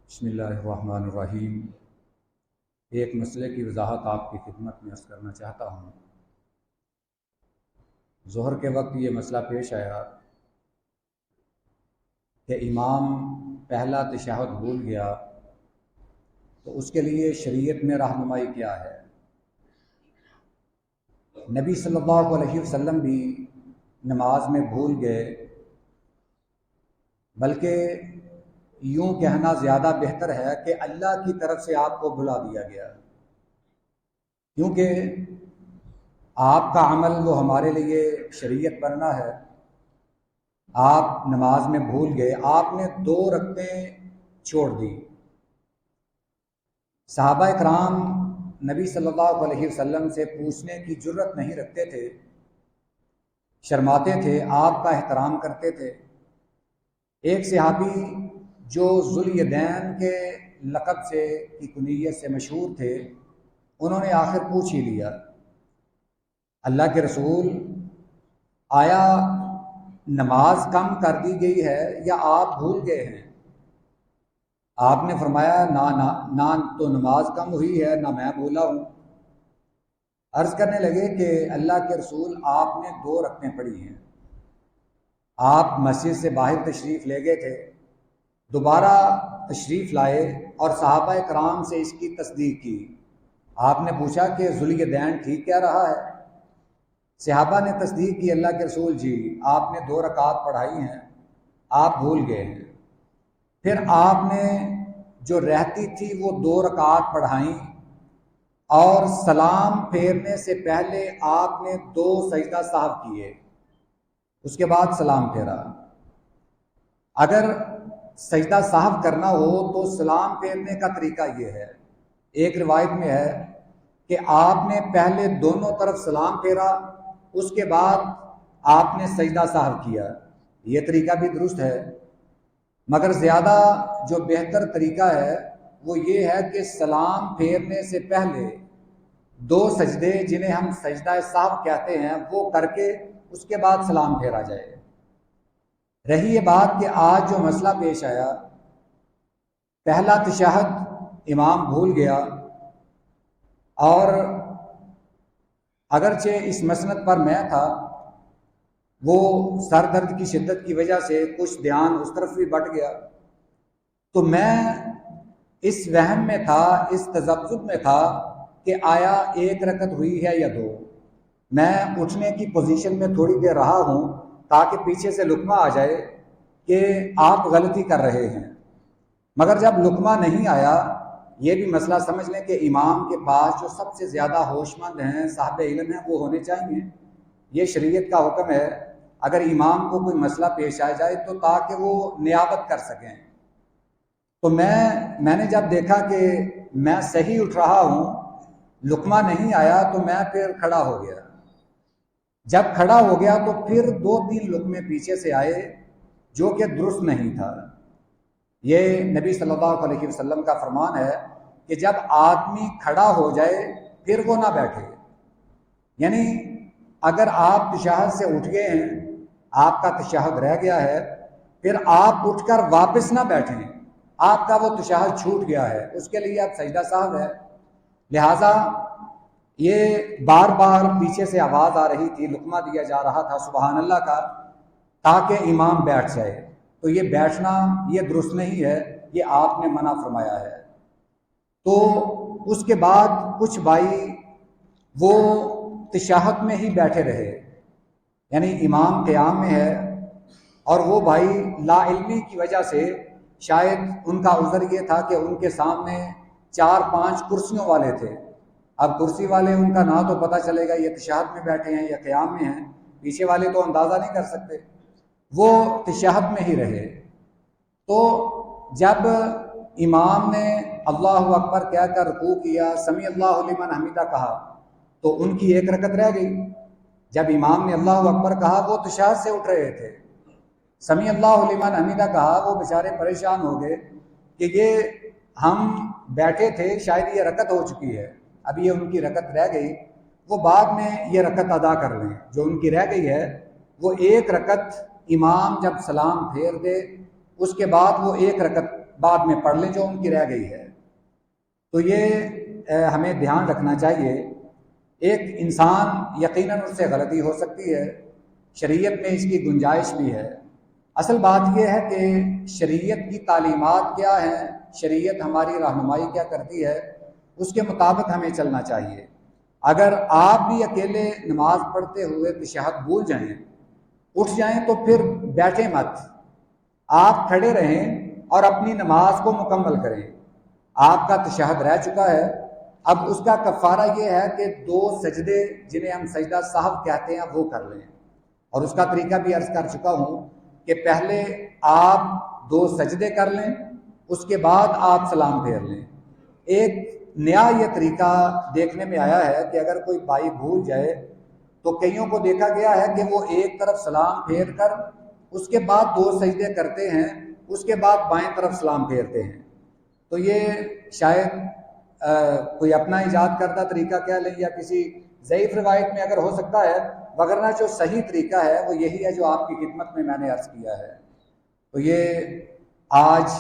بسم اللہ الرحمن الرحیم۔ ایک مسئلے کی وضاحت آپ کی خدمت میں عرض کرنا چاہتا ہوں۔ ظہر کے وقت یہ مسئلہ پیش آیا کہ امام پہلا تشہد بھول گیا تو اس کے لیے شریعت میں رہنمائی کیا ہے۔ نبی صلی اللہ علیہ وسلم بھی نماز میں بھول گئے، بلکہ یوں کہنا زیادہ بہتر ہے کہ اللہ کی طرف سے آپ کو بھلا دیا گیا، کیونکہ آپ کا عمل وہ ہمارے لیے شریعت بننا ہے۔ آپ نماز میں بھول گئے، آپ نے 2 رکعتیں چھوڑ دی۔ صحابہ کرام نبی صلی اللہ علیہ وسلم سے پوچھنے کی جرت نہیں رکھتے تھے، شرماتے تھے، آپ کا احترام کرتے تھے۔ ایک صحابی جو ذوالیدین کے لقب سے کی کنیت سے مشہور تھے، انہوں نے آخر پوچھ ہی لیا، اللہ کے رسول، آیا نماز کم کر دی گئی ہے یا آپ بھول گئے ہیں؟ آپ نے فرمایا نہ تو نماز کم ہوئی ہے نہ میں بھولا ہوں۔ عرض کرنے لگے کہ اللہ کے رسول، آپ نے 2 رکعتیں پڑھی ہیں، آپ مسجد سے باہر تشریف لے گئے تھے، دوبارہ تشریف لائے اور صحابہ کرام سے اس کی تصدیق کی۔ آپ نے پوچھا کہ ذوالیدین ٹھیک کہہ رہا ہے؟ صحابہ نے تصدیق کی، اللہ کے رسول جی آپ نے 2 رکعات پڑھائی ہیں، آپ بھول گئے ہیں۔ پھر آپ نے جو رہتی تھی وہ 2 رکعات پڑھائیں اور سلام پھیرنے سے پہلے آپ نے 2 سجدہ سہو کیے، اس کے بعد سلام پھیرا۔ اگر سجدہ سہو کرنا ہو تو سلام پھیرنے کا طریقہ یہ ہے، ایک روایت میں ہے کہ آپ نے پہلے دونوں طرف سلام پھیرا، اس کے بعد آپ نے سجدہ سہو کیا۔ یہ طریقہ بھی درست ہے، مگر زیادہ جو بہتر طریقہ ہے وہ یہ ہے کہ سلام پھیرنے سے پہلے 2 سجدے، جنہیں ہم سجدہ سہو کہتے ہیں، وہ کر کے اس کے بعد سلام پھیرا جائے۔ رہی یہ بات کہ آج جو مسئلہ پیش آیا، پہلا تشہد امام بھول گیا، اور اگرچہ اس مسند پر میں تھا، وہ سر درد کی شدت کی وجہ سے کچھ دھیان اس طرف بھی بٹ گیا، تو میں اس وہم میں تھا، اس تذبذب میں تھا کہ آیا 1 رکعت ہوئی ہے یا 2۔ میں اٹھنے کی پوزیشن میں تھوڑی دیر رہا ہوں تاکہ پیچھے سے لقمہ آ جائے کہ آپ غلطی کر رہے ہیں، مگر جب لقمہ نہیں آیا، یہ بھی مسئلہ سمجھ لیں کہ امام کے پاس جو سب سے زیادہ ہوش مند ہیں، صاحب علم ہیں، وہ ہونے چاہیے۔ یہ شریعت کا حکم ہے، اگر امام کو کوئی مسئلہ پیش آ جائے تو تاکہ وہ نیابت کر سکیں۔ تو میں نے جب دیکھا کہ میں صحیح اٹھ رہا ہوں، لقمہ نہیں آیا، تو میں پھر کھڑا ہو گیا۔ جب کھڑا ہو گیا تو پھر 2-3 لقمے پیچھے سے آئے، جو کہ درست نہیں تھا۔ یہ نبی صلی اللہ علیہ وسلم کا فرمان ہے کہ جب آدمی کھڑا ہو جائے پھر وہ نہ بیٹھے، یعنی اگر آپ تشہد سے اٹھ گئے ہیں، آپ کا تشہد رہ گیا ہے، پھر آپ اٹھ کر واپس نہ بیٹھیں، آپ کا وہ تشہد چھوٹ گیا ہے، اس کے لیے اب سجدہ سہو ہے۔ لہٰذا یہ بار بار پیچھے سے آواز آ رہی تھی، لقمہ دیا جا رہا تھا سبحان اللہ کا، تاکہ امام بیٹھ جائے، تو یہ بیٹھنا یہ درست نہیں ہے، یہ آپ نے منع فرمایا ہے۔ تو اس کے بعد کچھ بھائی وہ تشہد میں ہی بیٹھے رہے، یعنی امام قیام میں ہے، اور وہ بھائی لا علمی کی وجہ سے، شاید ان کا عذر یہ تھا کہ ان کے سامنے 4-5 کرسیوں والے تھے۔ اب کرسی والے ان کا نہ تو پتہ چلے گا یہ تشہد میں بیٹھے ہیں یا قیام میں ہیں، پیچھے والے تو اندازہ نہیں کر سکتے، وہ تشہد میں ہی رہے۔ تو جب امام نے اللہ اکبر کہہ کر رکوع کیا، سمیع اللہ لمن حمیدہ کہا، تو ان کی 1 رکعت رہ گئی۔ جب امام نے اللہ اکبر کہا، وہ تشہد سے اٹھ رہے تھے، سمیع اللہ لمن حمیدہ کہا، وہ بیچارے پریشان ہو گئے کہ یہ ہم بیٹھے تھے، شاید یہ رکعت ہو چکی ہے، اب یہ ان کی رکعت رہ گئی، وہ بعد میں یہ رکعت ادا کر لیں، جو ان کی رہ گئی ہے وہ 1 رکعت امام جب سلام پھیر دے اس کے بعد وہ 1 رکعت بعد میں پڑھ لیں جو ان کی رہ گئی ہے۔ تو یہ ہمیں دھیان رکھنا چاہیے۔ ایک انسان یقیناً اس سے غلطی ہو سکتی ہے، شریعت میں اس کی گنجائش بھی ہے۔ اصل بات یہ ہے کہ شریعت کی تعلیمات کیا ہیں، شریعت ہماری رہنمائی کیا کرتی ہے، اس کے مطابق ہمیں چلنا چاہیے۔ اگر آپ بھی اکیلے نماز پڑھتے ہوئے تشہد بھول جائیں، اٹھ جائیں، تو پھر بیٹھیں مت، آپ کھڑے رہیں اور اپنی نماز کو مکمل کریں۔ آپ کا تشہد رہ چکا ہے، اب اس کا کفارہ یہ ہے کہ 2 سجدے جنہیں ہم سجدہ سہو کہتے ہیں وہ کر لیں۔ اور اس کا طریقہ بھی عرض کر چکا ہوں کہ پہلے آپ 2 سجدے کر لیں، اس کے بعد آپ سلام پھیر لیں۔ ایک نیا یہ طریقہ دیکھنے میں آیا ہے کہ اگر کوئی بھائی بھول جائے تو کئیوں کو دیکھا گیا ہے کہ وہ ایک طرف سلام پھیر کر اس کے بعد 2 سجدے کرتے ہیں، اس کے بعد بائیں طرف سلام پھیرتے ہیں۔ تو یہ شاید کوئی اپنا ایجاد کردہ طریقہ کہہ لیں یا کسی ضعیف روایت میں اگر ہو سکتا ہے، وگرنہ جو صحیح طریقہ ہے وہ یہی ہے جو آپ کی خدمت میں نے عرض کیا ہے۔ تو یہ آج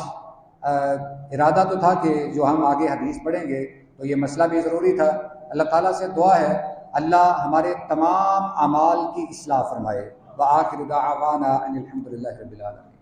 ارادہ تو تھا کہ جو ہم آگے حدیث پڑھیں گے تو یہ مسئلہ بھی ضروری تھا۔ اللہ تعالیٰ سے دعا ہے اللہ ہمارے تمام اعمال کی اصلاح فرمائے۔ وآخر دعوانا ان الحمد للہ رب العالمین۔